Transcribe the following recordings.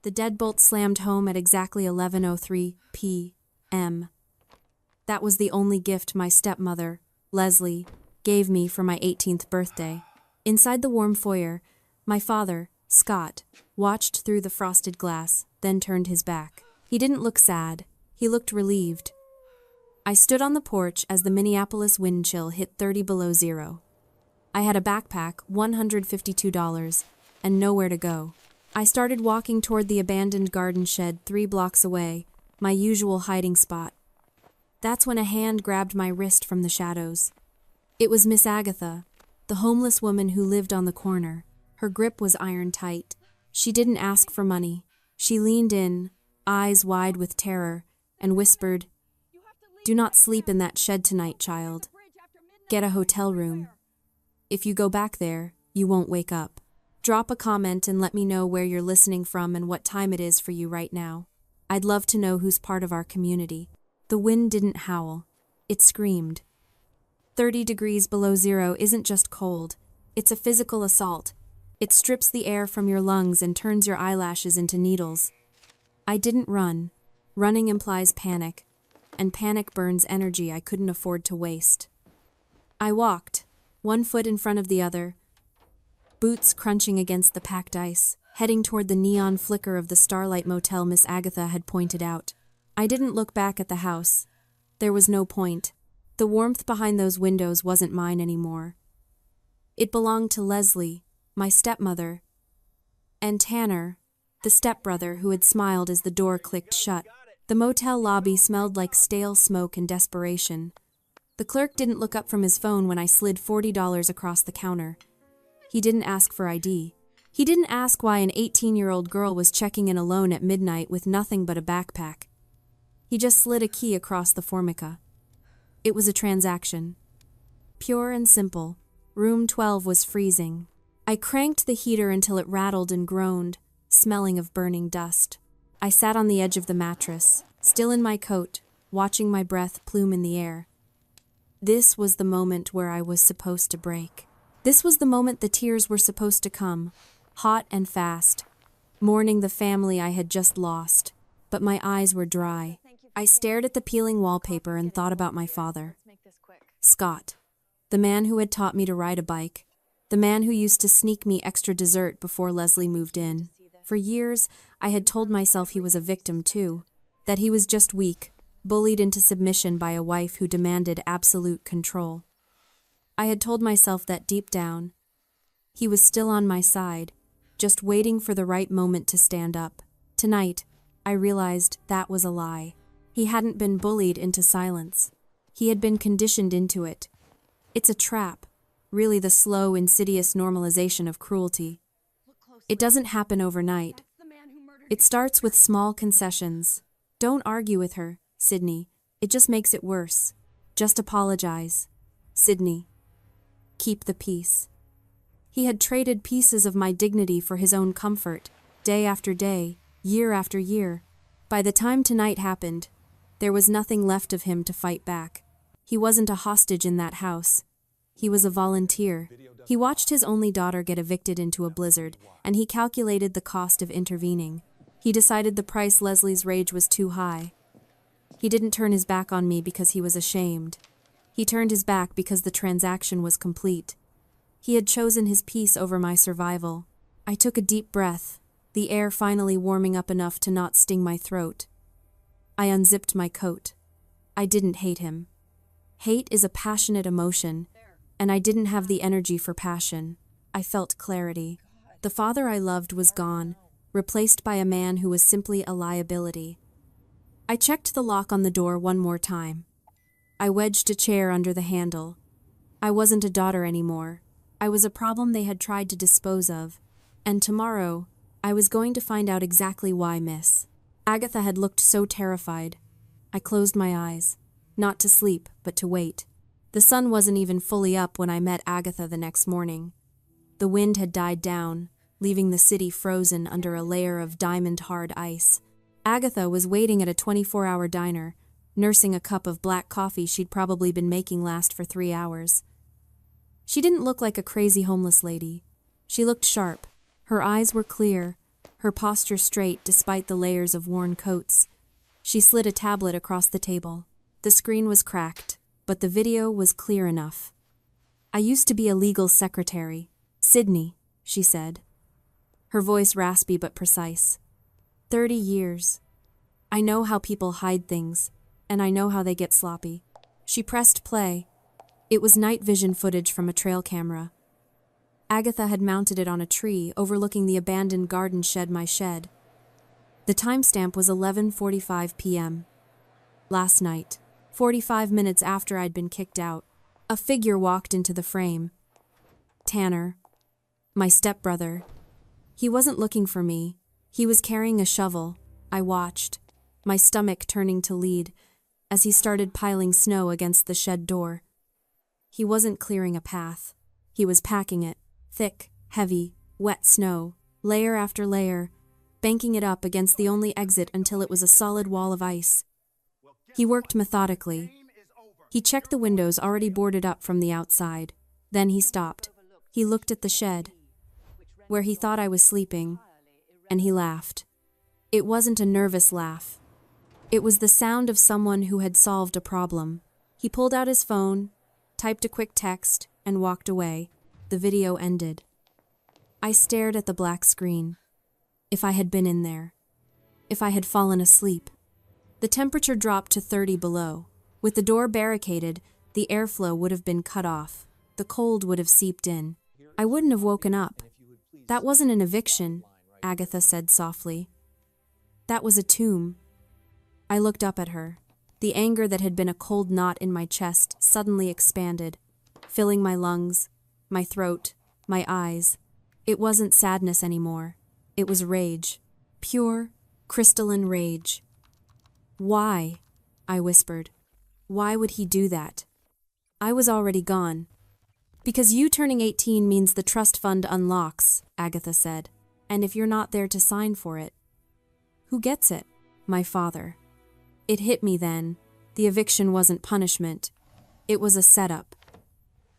The deadbolt slammed home at exactly 11:03 p.m. That was the only gift my stepmother, Leslie, gave me for my 18th birthday. Inside the warm foyer, my father, Scott, watched through the frosted glass, then turned his back. He didn't look sad. He looked relieved. I stood on the porch as the Minneapolis wind chill hit 30 below zero. I had a backpack, $152, and nowhere to go. I started walking toward the abandoned garden shed 3 blocks away, my usual hiding spot. That's when a hand grabbed my wrist from the shadows. It was Miss Agatha, the homeless woman who lived on the corner. Her grip was iron tight. She didn't ask for money. She leaned in, eyes wide with terror, and whispered, "Do not sleep in that shed tonight, child. Get a hotel room. If you go back there, you won't wake up." Drop a comment and let me know where you're listening from and what time it is for you right now. I'd love to know who's part of our community. The wind didn't howl. It screamed. 30 degrees below zero isn't just cold. It's a physical assault. It strips the air from your lungs and turns your eyelashes into needles. I didn't run. Running implies panic, and panic burns energy I couldn't afford to waste. I walked, one foot in front of the other, boots crunching against the packed ice, heading toward the neon flicker of the Starlight Motel Miss Agatha had pointed out. I didn't look back at the house. There was no point. The warmth behind those windows wasn't mine anymore. It belonged to Leslie, my stepmother, and Tanner, the stepbrother who had smiled as the door clicked shut. The motel lobby smelled like stale smoke and desperation. The clerk didn't look up from his phone when I slid $40 across the counter. He didn't ask for ID. He didn't ask why an 18-year-old girl was checking in alone at midnight with nothing but a backpack. He just slid a key across the formica. It was a transaction. Pure and simple. Room 12 was freezing. I cranked the heater until it rattled and groaned, smelling of burning dust. I sat on the edge of the mattress, still in my coat, watching my breath plume in the air. This was the moment where I was supposed to break. This was the moment the tears were supposed to come, hot and fast, mourning the family I had just lost. But my eyes were dry. I stared at the peeling wallpaper and thought about my father. Scott, the man who had taught me to ride a bike, the man who used to sneak me extra dessert before Leslie moved in. For years, I had told myself he was a victim too, that he was just weak, bullied into submission by a wife who demanded absolute control. I had told myself that deep down, he was still on my side, just waiting for the right moment to stand up. Tonight, I realized that was a lie. He hadn't been bullied into silence. He had been conditioned into it. It's a trap, really the slow, insidious normalization of cruelty. It doesn't happen overnight. It starts with small concessions. Don't argue with her, Sydney. It just makes it worse. Just apologize. Sydney. Keep the peace. He had traded pieces of my dignity for his own comfort, day after day, year after year. By the time tonight happened, there was nothing left of him to fight back. He wasn't a hostage in that house. He was a volunteer. He watched his only daughter get evicted into a blizzard, and he calculated the cost of intervening. He decided the price Leslie's rage was too high. He didn't turn his back on me because he was ashamed. He turned his back because the transaction was complete. He had chosen his peace over my survival. I took a deep breath, the air finally warming up enough to not sting my throat. I unzipped my coat. I didn't hate him. Hate is a passionate emotion, and I didn't have the energy for passion. I felt clarity. The father I loved was gone, replaced by a man who was simply a liability. I checked the lock on the door one more time. I wedged a chair under the handle. I wasn't a daughter anymore. I was a problem they had tried to dispose of, and tomorrow, I was going to find out exactly why Miss Agatha had looked so terrified. I closed my eyes, not to sleep, but to wait. The sun wasn't even fully up when I met Agatha the next morning. The wind had died down, leaving the city frozen under a layer of diamond-hard ice. Agatha was waiting at a 24-hour diner, nursing a cup of black coffee she'd probably been making last for 3 hours. She didn't look like a crazy homeless lady. She looked sharp. Her eyes were clear, her posture straight despite the layers of worn coats. She slid a tablet across the table. The screen was cracked, but the video was clear enough. "I used to be a legal secretary. Sydney," she said. Her voice raspy but precise. 30 years. I know how people hide things, and I know how they get sloppy. She pressed play. It was night vision footage from a trail camera. Agatha had mounted it on a tree overlooking the abandoned garden shed my shed. The timestamp was 11:45 p.m. Last night, 45 minutes after I'd been kicked out, a figure walked into the frame. Tanner, my stepbrother. He wasn't looking for me. He was carrying a shovel. I watched, my stomach turning to lead, as he started piling snow against the shed door. He wasn't clearing a path. He was packing it. Thick, heavy, wet snow, layer after layer, banking it up against the only exit until it was a solid wall of ice. He worked methodically. He checked the windows already boarded up from the outside. Then he stopped. He looked at the shed, where he thought I was sleeping, and he laughed. It wasn't a nervous laugh. It was the sound of someone who had solved a problem. He pulled out his phone, typed a quick text, and walked away. The video ended. I stared at the black screen. If I had been in there. If I had fallen asleep. The temperature dropped to 30 below. With the door barricaded, the airflow would have been cut off. The cold would have seeped in. I wouldn't have woken up. That wasn't an eviction, Agatha said softly. That was a tomb. I looked up at her. The anger that had been a cold knot in my chest suddenly expanded, filling my lungs, my throat, my eyes. It wasn't sadness anymore. It was rage. Pure, crystalline rage. "Why?" I whispered. "Why would he do that?" I was already gone. "Because you turning 18 means the trust fund unlocks," Agatha said. "And if you're not there to sign for it." "Who gets it?" "My father." It hit me then. The eviction wasn't punishment. It was a setup.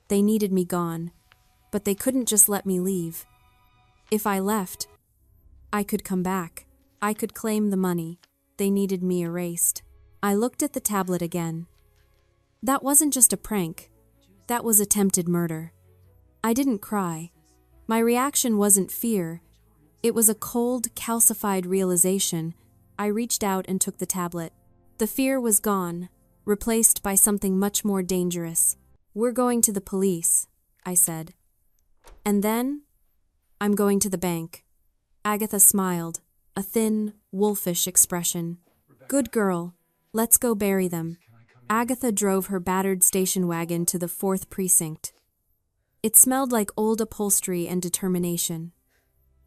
They needed me gone, but they couldn't just let me leave. If I left, I could come back. I could claim the money. They needed me erased. I looked at the tablet again. That wasn't just a prank. That was attempted murder. I didn't cry. My reaction wasn't fear. It was a cold, calcified realization. I reached out and took the tablet. The fear was gone, replaced by something much more dangerous. "We're going to the police," I said. "And then, I'm going to the bank." Agatha smiled, a thin, wolfish expression. "Good girl. Let's go bury them." Agatha drove her battered station wagon to the 4th precinct. It smelled like old upholstery and determination.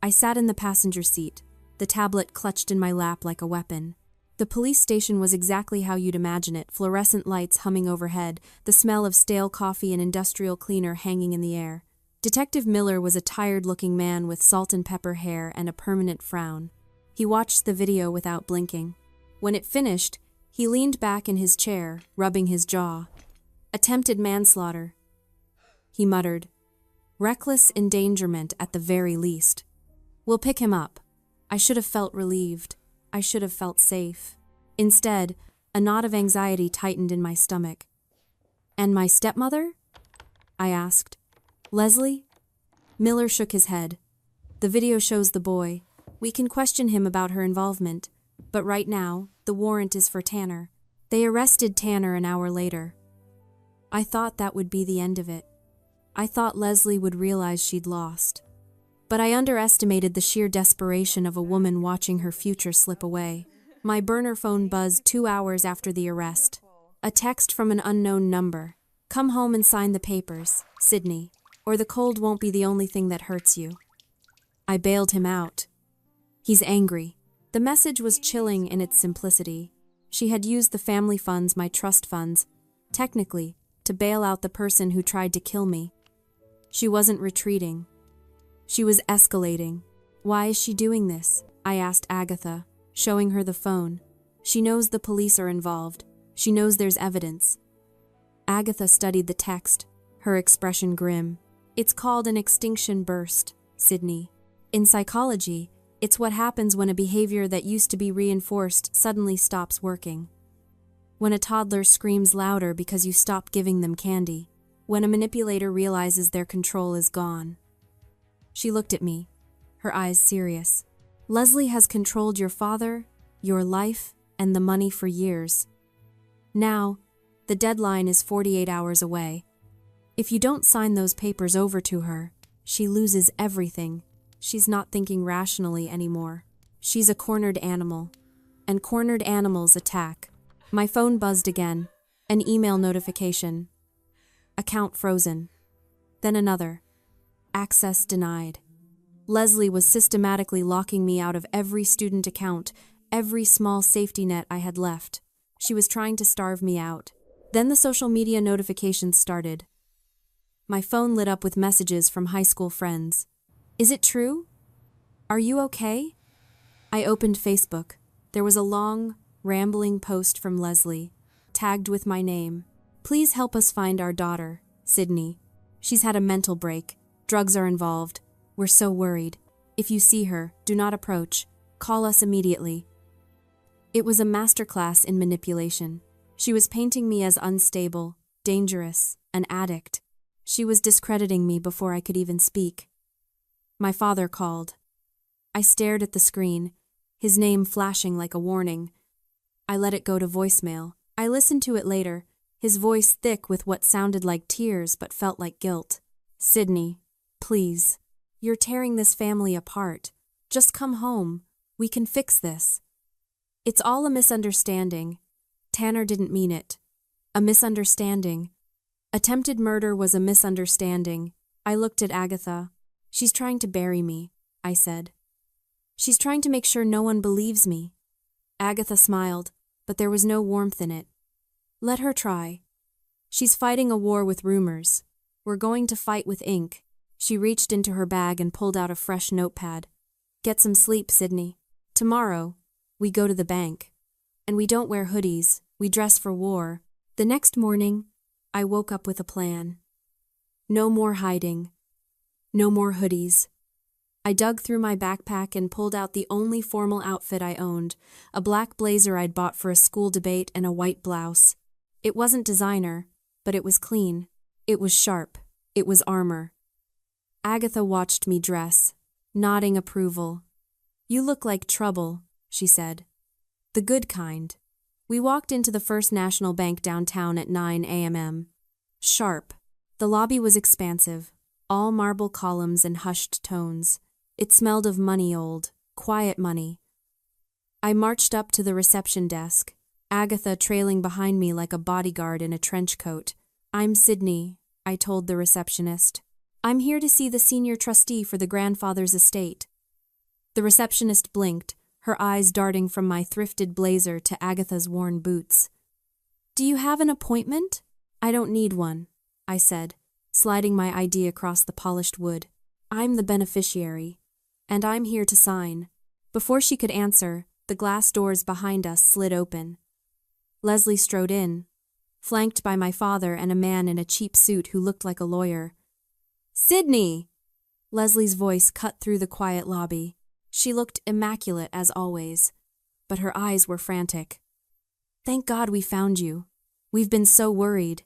I sat in the passenger seat, the tablet clutched in my lap like a weapon. The police station was exactly how you'd imagine it, fluorescent lights humming overhead, the smell of stale coffee and industrial cleaner hanging in the air. Detective Miller was a tired-looking man with salt and pepper hair and a permanent frown. He watched the video without blinking. When it finished, he leaned back in his chair, rubbing his jaw. "Attempted manslaughter," he muttered. "Reckless endangerment at the very least. We'll pick him up." I should have felt relieved. I should have felt safe. Instead, a knot of anxiety tightened in my stomach. "And my stepmother?" I asked. "Leslie?" Miller shook his head. "The video shows the boy. We can question him about her involvement, but right now, the warrant is for Tanner. They arrested Tanner an hour later." I thought that would be the end of it. I thought Leslie would realize she'd lost. But I underestimated the sheer desperation of a woman watching her future slip away. My burner phone buzzed 2 hours after the arrest. A text from an unknown number. "Come home and sign the papers, Sydney, or the cold won't be the only thing that hurts you." I bailed him out. "He's angry." The message was chilling in its simplicity. She had used the family funds, my trust funds, technically, to bail out the person who tried to kill me. She wasn't retreating. She was escalating. "Why is she doing this?" I asked Agatha, showing her the phone. "She knows the police are involved. She knows there's evidence." Agatha studied the text, her expression grim. "It's called an extinction burst, Sydney. In psychology, It's what happens when a behavior that used to be reinforced suddenly stops working. When a toddler screams louder because you stop giving them candy. When a manipulator realizes their control is gone. She looked at me, her eyes serious. Leslie has controlled your father, your life, and the money for years. Now, the deadline is 48 hours away. If you don't sign those papers over to her, she loses everything. She's not thinking rationally anymore. She's a cornered animal. And cornered animals attack. My phone buzzed again. An email notification. Account frozen. Then another. Access denied. Leslie was systematically locking me out of every student account, every small safety net I had left. She was trying to starve me out. Then the social media notifications started. My phone lit up with messages from high school friends. Is it true? Are you okay? I opened Facebook. There was a long, rambling post from Leslie, tagged with my name. Please help us find our daughter, Sydney. She's had a mental break. Drugs are involved. We're so worried. If you see her, do not approach. Call us immediately. It was a masterclass in manipulation. She was painting me as unstable, dangerous, an addict. She was discrediting me before I could even speak. My father called. I stared at the screen, his name flashing like a warning. I let it go to voicemail. I listened to it later, his voice thick with what sounded like tears but felt like guilt. Sydney, please. You're tearing this family apart. Just come home. We can fix this. It's all a misunderstanding. Tanner didn't mean it. A misunderstanding. Attempted murder was a misunderstanding. I looked at Agatha. She's trying to bury me, I said. She's trying to make sure no one believes me. Agatha smiled, but there was no warmth in it. Let her try. She's fighting a war with rumors. We're going to fight with ink. She reached into her bag and pulled out a fresh notepad. Get some sleep, Sydney. Tomorrow, we go to the bank. And we don't wear hoodies, we dress for war. The next morning, I woke up with a plan. No more hiding. No more hoodies. I dug through my backpack and pulled out the only formal outfit I owned, a black blazer I'd bought for a school debate and a white blouse. It wasn't designer, but it was clean. It was sharp. It was armor. Agatha watched me dress, nodding approval. You look like trouble, she said. The good kind. We walked into the First National Bank downtown at 9 a.m. Sharp. The lobby was expansive, all marble columns and hushed tones. It smelled of money, old, quiet money. I marched up to the reception desk, Agatha trailing behind me like a bodyguard in a trench coat. I'm Sydney, I told the receptionist. I'm here to see the senior trustee for the grandfather's estate. The receptionist blinked, her eyes darting from my thrifted blazer to Agatha's worn boots. Do you have an appointment? I don't need one, I said, sliding my ID across the polished wood. I'm the beneficiary. And I'm here to sign. Before she could answer, the glass doors behind us slid open. Leslie strode in, flanked by my father and a man in a cheap suit who looked like a lawyer. Sydney! Leslie's voice cut through the quiet lobby. She looked immaculate as always, but her eyes were frantic. Thank God we found you. We've been so worried.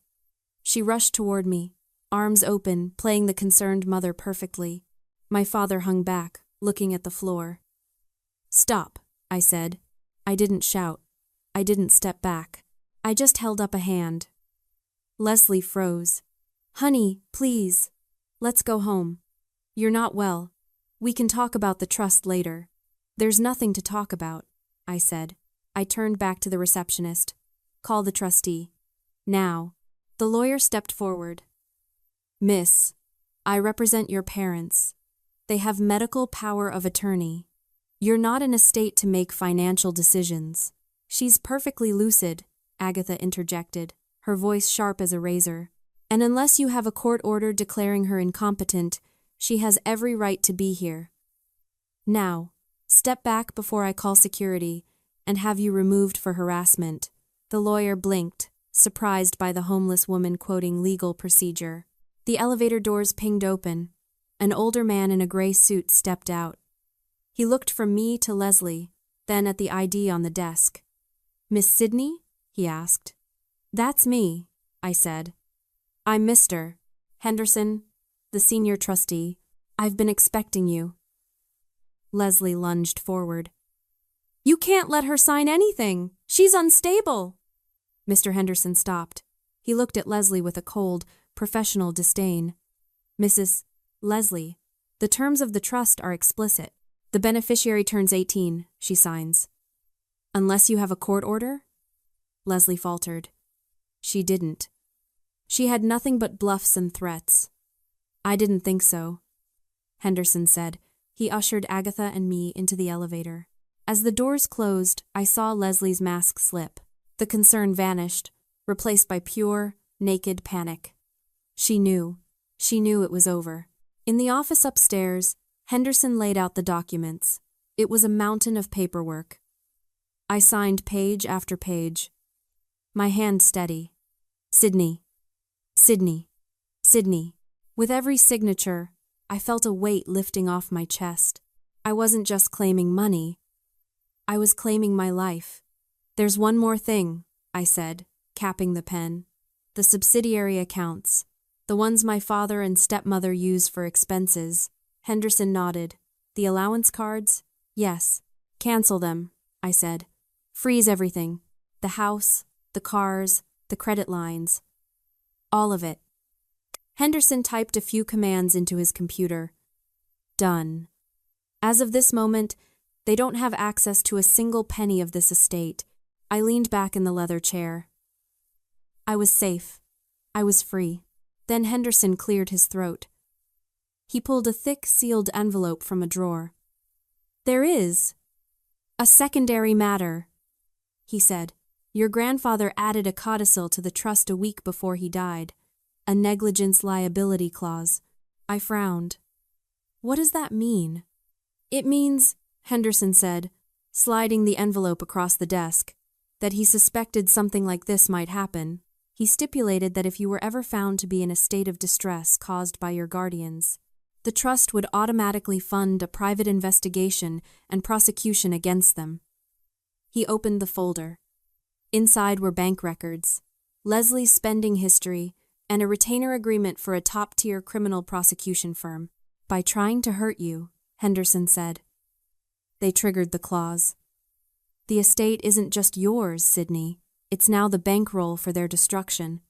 She rushed toward me, arms open, playing the concerned mother perfectly. My father hung back, looking at the floor. Stop, I said. I didn't shout. I didn't step back. I just held up a hand. Leslie froze. Honey, please. Let's go home. You're not well. We can talk about the trust later. There's nothing to talk about, I said. I turned back to the receptionist. Call the trustee. Now. The lawyer stepped forward. Miss, I represent your parents. They have medical power of attorney. You're not in a state to make financial decisions. She's perfectly lucid, Agatha interjected, her voice sharp as a razor. And unless you have a court order declaring her incompetent, she has every right to be here. Now, step back before I call security and have you removed for harassment. The lawyer blinked, surprised by the homeless woman quoting legal procedure. The elevator doors pinged open. An older man in a gray suit stepped out. He looked from me to Leslie, then at the ID on the desk. "Miss Sidney?" he asked. "That's me," I said. "I'm Mr. Henderson, the senior trustee. I've been expecting you." Leslie lunged forward. "You can't let her sign anything. She's unstable." Mr. Henderson stopped. He looked at Leslie with a cold, professional disdain. "Mrs. Leslie, the terms of the trust are explicit. The beneficiary turns 18, she signs." "Unless you have a court order?" Leslie faltered. She didn't. She had nothing but bluffs and threats. "I didn't think so," Henderson said. He ushered Agatha and me into the elevator. As the doors closed, I saw Leslie's mask slip. The concern vanished, replaced by pure, naked panic. She knew. She knew it was over. In the office upstairs, Henderson laid out the documents. It was a mountain of paperwork. I signed page after page. My hand steady. Sidney. Sidney. Sidney. With every signature, I felt a weight lifting off my chest. I wasn't just claiming money. I was claiming my life. "There's one more thing," I said, capping the pen. "The subsidiary accounts. The ones my father and stepmother use for expenses." Henderson nodded. "The allowance cards?" "Yes." "Cancel them," I said. "Freeze everything. The house, the cars, the credit lines. All of it." Henderson typed a few commands into his computer. Done. As of this moment, they don't have access to a single penny of this estate. I leaned back in the leather chair. I was safe. I was free. Then Henderson cleared his throat. He pulled a thick, sealed envelope from a drawer. "There is a secondary matter," he said. "Your grandfather added a codicil to the trust a week before he died. A negligence liability clause." I frowned. "What does that mean?" "It means," Henderson said, sliding the envelope across the desk, "that he suspected something like this might happen. He stipulated that if you were ever found to be in a state of distress caused by your guardians, the trust would automatically fund a private investigation and prosecution against them." He opened the folder. Inside were bank records, Leslie's spending history, and a retainer agreement for a top-tier criminal prosecution firm. "By trying to hurt you," Henderson said. They triggered the clause. "The estate isn't just yours, Sidney. It's now the bankroll for their destruction."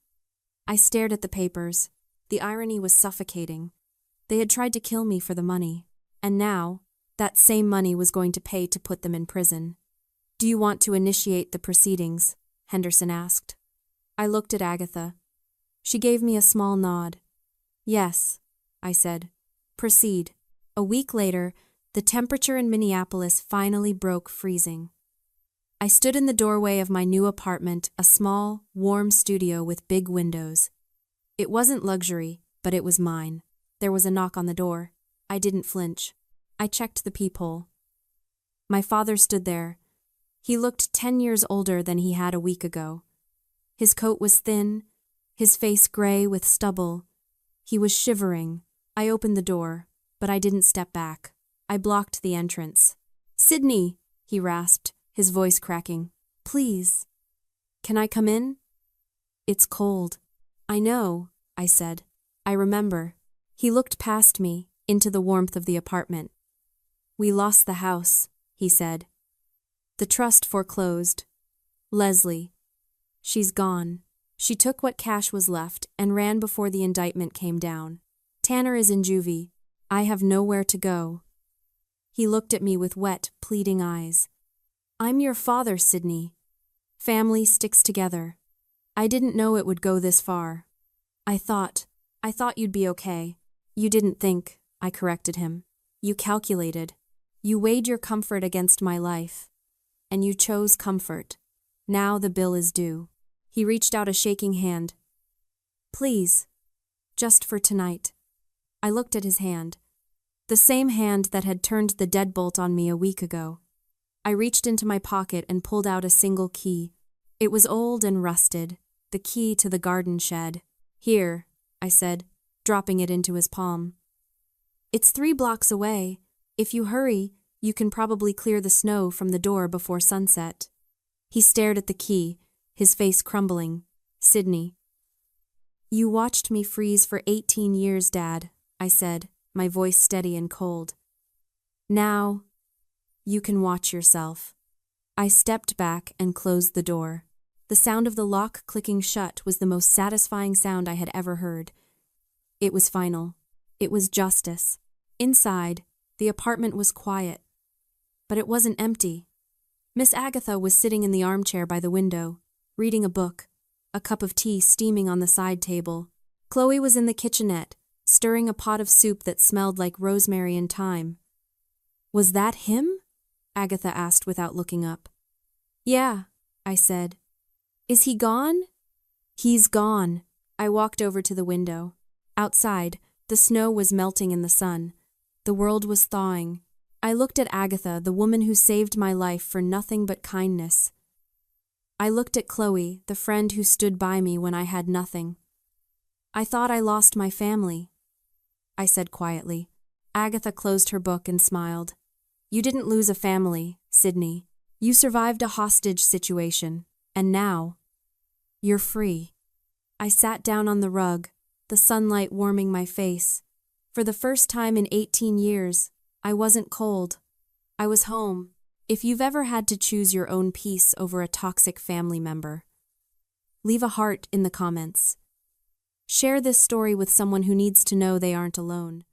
I stared at the papers. The irony was suffocating. They had tried to kill me for the money, and now, that same money was going to pay to put them in prison. "Do you want to initiate the proceedings?" Henderson asked. I looked at Agatha. She gave me a small nod. "Yes," I said. "Proceed." A week later, the temperature in Minneapolis finally broke freezing. I stood in the doorway of my new apartment, a small, warm studio with big windows. It wasn't luxury, but it was mine. There was a knock on the door. I didn't flinch. I checked the peephole. My father stood there. He looked 10 years older than he had a week ago. His coat was thin, his face gray with stubble. He was shivering. I opened the door, but I didn't step back. I blocked the entrance. "Sidney," he rasped, his voice cracking. "Please." "Can I come in?" "It's cold." "I know," I said. "I remember." He looked past me, into the warmth of the apartment. "We lost the house," he said. "The trust foreclosed. Leslie. She's gone. She took what cash was left and ran before the indictment came down. Tanner is in juvie. I have nowhere to go." He looked at me with wet, pleading eyes. "I'm your father, Sidney. Family sticks together. I didn't know it would go this far. I thought you'd be okay." "You didn't think," I corrected him. "You calculated. You weighed your comfort against my life. And you chose comfort. Now the bill is due." He reached out a shaking hand. "Please, just for tonight." I looked at his hand. The same hand that had turned the deadbolt on me a week ago. I reached into my pocket and pulled out a single key. It was old and rusted, the key to the garden shed. "Here," I said, dropping it into his palm. "It's 3 blocks away. If you hurry, You can probably clear the snow from the door before sunset. He stared at the key, his face crumbling. Sydney. You watched me freeze for 18 years, Dad, I said, my voice steady and cold. Now, you can watch yourself. I stepped back and closed the door. The sound of the lock clicking shut was the most satisfying sound I had ever heard. It was final. It was justice. Inside, the apartment was quiet. But it wasn't empty. Miss Agatha was sitting in the armchair by the window, reading a book, a cup of tea steaming on the side table. Chloe was in the kitchenette, stirring a pot of soup that smelled like rosemary and thyme. Was that him? Agatha asked without looking up. Yeah, I said. Is he gone? He's gone. I walked over to the window. Outside, the snow was melting in the sun. The world was thawing. I looked at Agatha, the woman who saved my life for nothing but kindness. I looked at Chloe, the friend who stood by me when I had nothing. I thought I lost my family, I said quietly. Agatha closed her book and smiled. You didn't lose a family, Sydney. You survived a hostage situation, and now, you're free. I sat down on the rug, the sunlight warming my face. For the first time in 18 years, I wasn't cold. I was home. If you've ever had to choose your own peace over a toxic family member, leave a heart in the comments. Share this story with someone who needs to know they aren't alone.